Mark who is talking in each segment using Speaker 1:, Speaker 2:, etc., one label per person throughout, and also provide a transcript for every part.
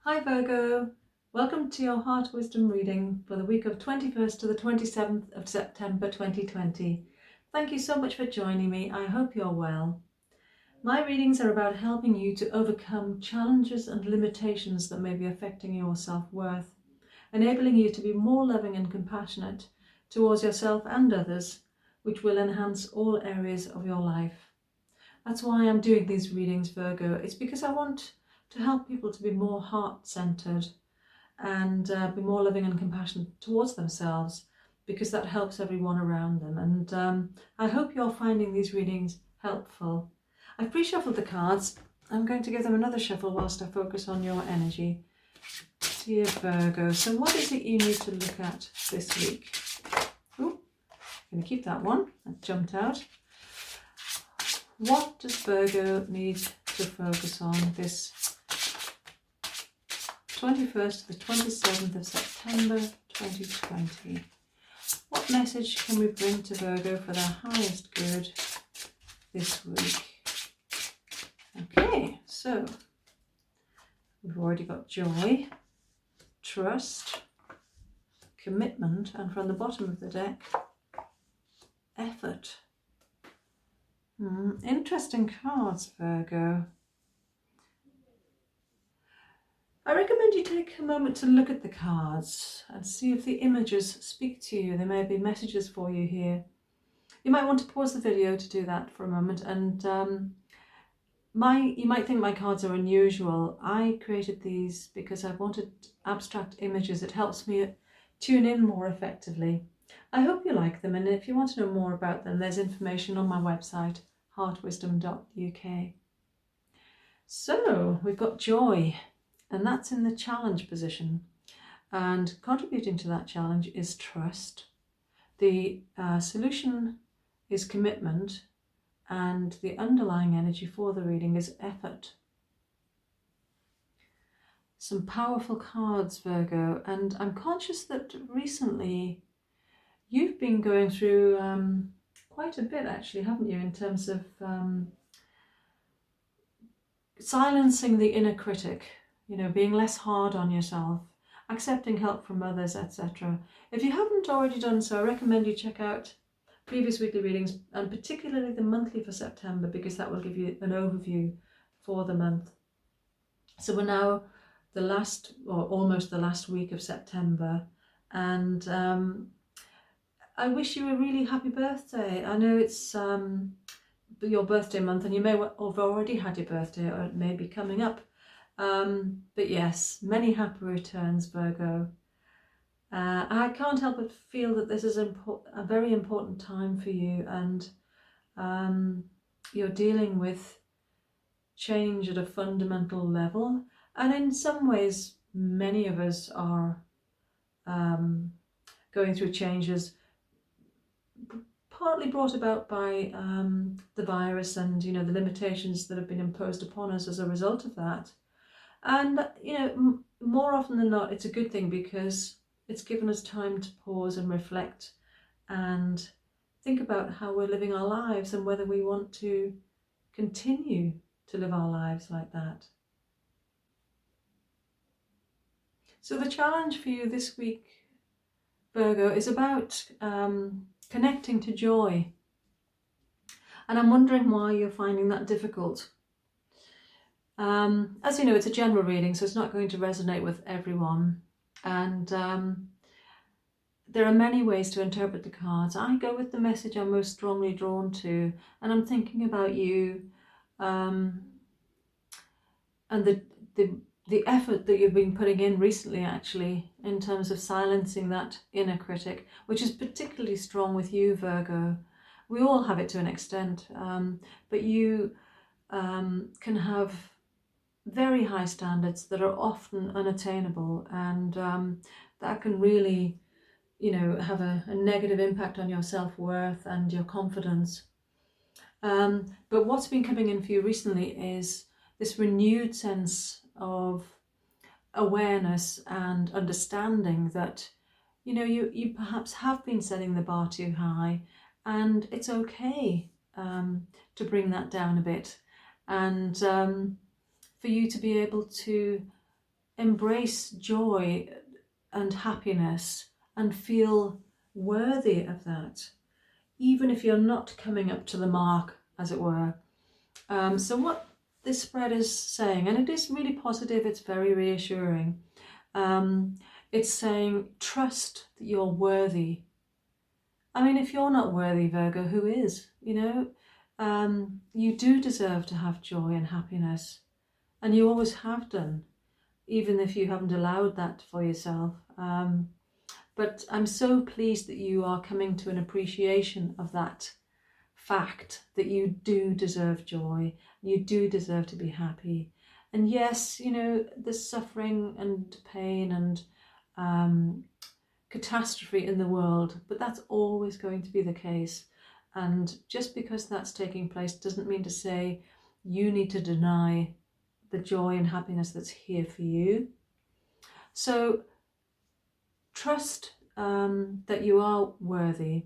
Speaker 1: Hi Virgo, welcome to your Heart Wisdom reading for the week of 21st to the 27th of September 2020. Thank you so much for joining me. I hope you're well. My readings are about helping you to overcome challenges and limitations that may be affecting your self-worth, enabling you to be more loving and compassionate towards yourself and others, which will enhance all areas of your life. That's why I'm doing these readings, Virgo. It's because I want to help people to be more heart-centered and be more loving and compassionate towards themselves, because that helps everyone around them. And I hope you're finding these readings helpful. I've pre-shuffled the cards. I'm going to give them another shuffle whilst I focus on your energy. Dear Virgo, so what is it you need to look at this week? Oh, I'm going to keep that one. That jumped out. What does Virgo need to focus on this 21st to the 27th of September 2020? What message can we bring to Virgo for their highest good this week? Okay, so we've already got joy, trust, commitment, and from the bottom of the deck, effort. Interesting cards, Virgo. I recommend you take a moment to look at the cards and see if the images speak to you. There may be messages for you here. You might want to pause the video to do that for a moment. And you might think my cards are unusual. I created these because I wanted abstract images. It helps me tune in more effectively. I hope you like them, and if you want to know more about them, there's information on my website, heartwisdom.uk. So we've got joy, and that's in the challenge position, and contributing to that challenge is trust. The solution is commitment, and the underlying energy for the reading is effort. Some powerful cards, Virgo, and I'm conscious that recently you've been going through quite a bit, actually, haven't you, in terms of silencing the inner critic, being less hard on yourself, accepting help from others, etc. If you haven't already done so, I recommend you check out previous weekly readings, and particularly the monthly for September, because that will give you an overview for the month. So we're now the last, or almost the last week of September, and I wish you a really happy birthday. I know it's your birthday month, and you may have already had your birthday, or it may be coming up. But yes, many happy returns, Virgo. I can't help but feel that this is a very important time for you, and you're dealing with change at a fundamental level. And in some ways, many of us are going through changes partly brought about by the virus and, the limitations that have been imposed upon us as a result of that. And, more often than not, it's a good thing, because it's given us time to pause and reflect and think about how we're living our lives and whether we want to continue to live our lives like that. So the challenge for you this week, Virgo, is about connecting to joy. And I'm wondering why you're finding that difficult. As you know, it's a general reading, so it's not going to resonate with everyone. And there are many ways to interpret the cards. I go with the message I'm most strongly drawn to, and I'm thinking about you and the effort that you've been putting in recently, actually, in terms of silencing that inner critic, which is particularly strong with you, Virgo. We all have it to an extent, but you can have very high standards that are often unattainable, and that can really, have a negative impact on your self-worth and your confidence. But what's been coming in for you recently is this renewed sense of awareness and understanding that, you perhaps have been setting the bar too high, and it's okay to bring that down a bit, and for you to be able to embrace joy and happiness and feel worthy of that, even if you're not coming up to the mark, as it were. So what this spread is saying, and it is really positive, it's very reassuring. It's saying, trust that you're worthy. I mean, if you're not worthy, Virgo, who is? You know, you do deserve to have joy and happiness, and you always have done, even if you haven't allowed that for yourself. But I'm so pleased that you are coming to an appreciation of that fact, that you do deserve joy, you do deserve to be happy. And yes, you know, there's suffering and pain and catastrophe in the world, but that's always going to be the case. And just because that's taking place doesn't mean to say you need to deny the joy and happiness that's here for you. So trust that you are worthy.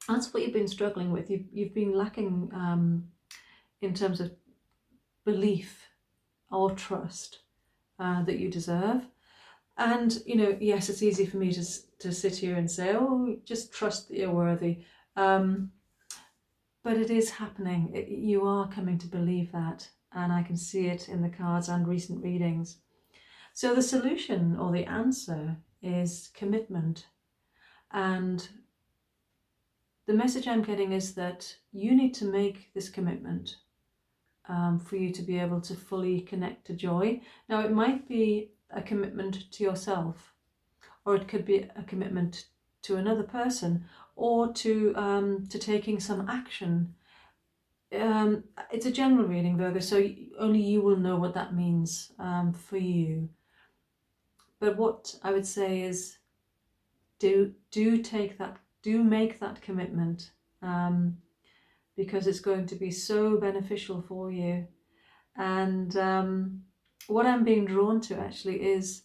Speaker 1: That's what you've been struggling with. You've been lacking in terms of belief or trust that you deserve. And, you know, yes, it's easy for me to sit here and say, oh, just trust that you're worthy. But it is happening. You are coming to believe that. And I can see it in the cards and recent readings. So the solution or the answer is commitment. And the message I'm getting is that you need to make this commitment for you to be able to fully connect to joy. Now, it might be a commitment to yourself, or it could be a commitment to another person, or to taking some action. It's a general reading, Virgo, so only you will know what that means for you. But what I would say is, do make that commitment, because it's going to be so beneficial for you. And what I'm being drawn to actually is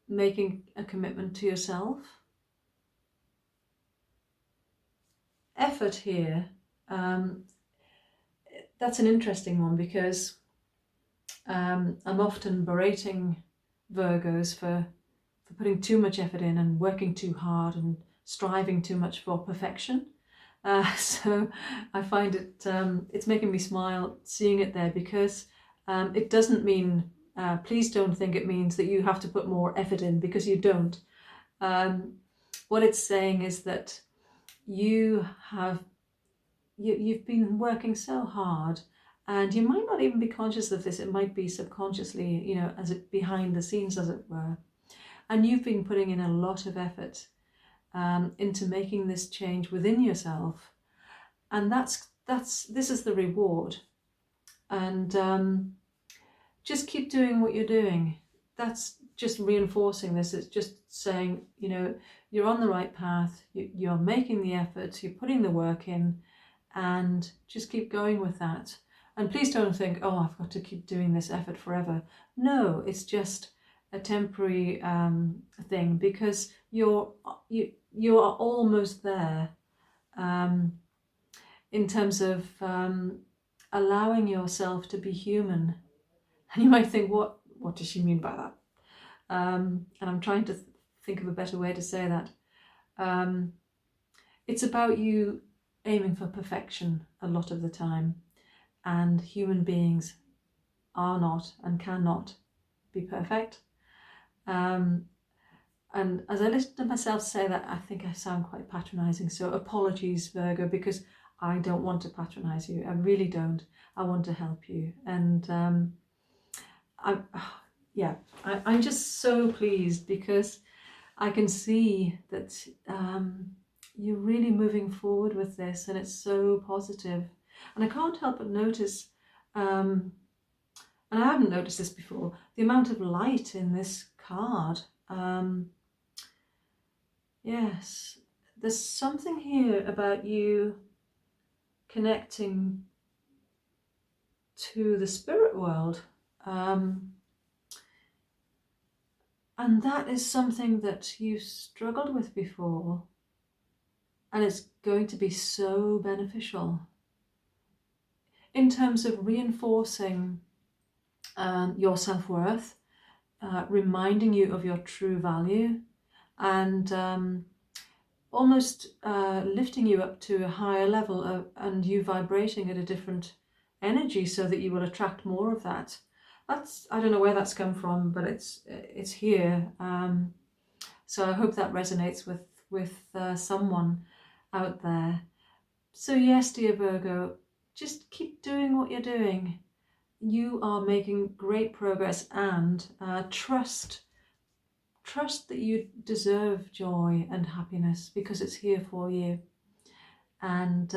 Speaker 1: making a commitment to yourself. Effort here, that's an interesting one, because I'm often berating Virgos for putting too much effort in and working too hard and striving too much for perfection. So I find it's making me smile seeing it there, because it doesn't mean, please don't think it means that you have to put more effort in, because you don't. What it's saying is that you've been working so hard, and you might not even be conscious of this. It might be subconsciously, you know, as it behind the scenes, as it were. And you've been putting in a lot of effort into making this change within yourself, and this is the reward. And just keep doing what you're doing. That's just reinforcing this. It's just saying, you know, you're on the right path, you're making the effort, you're putting the work in, and just keep going with that. And please don't think, oh, I've got to keep doing this effort forever. No, it's just a temporary thing, because you are almost there in terms of allowing yourself to be human. And you might think, what does she mean by that? And I'm trying to think of a better way to say that. It's about you aiming for perfection a lot of the time, and human beings are not and cannot be perfect. And as I listen to myself say that, I think I sound quite patronizing. So apologies, Virgo, because I don't want to patronize you. I really don't. I want to help you. And I'm just so pleased, because I can see that you're really moving forward with this, and it's so positive. And I can't help but notice, and I haven't noticed this before, the amount of light in this card. Yes, there's something here about you connecting to the spirit world. And that is something that you've struggled with before, and it's going to be so beneficial in terms of reinforcing your self-worth, reminding you of your true value, and almost lifting you up to a higher level and you vibrating at a different energy so that you will attract more of that. I don't know where that's come from, but it's here. So I hope that resonates with someone out there. So yes, dear Virgo, just keep doing what you're doing. You are making great progress, and trust that you deserve joy and happiness because it's here for you, and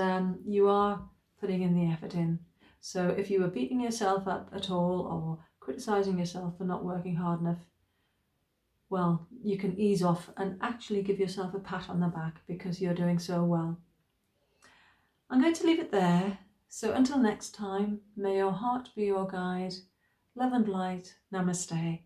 Speaker 1: you are putting in the effort in. So if you were beating yourself up at all or criticizing yourself for not working hard enough, well, you can ease off and actually give yourself a pat on the back because you're doing so well. I'm going to leave it there. So until next time, may your heart be your guide. Love and light. Namaste.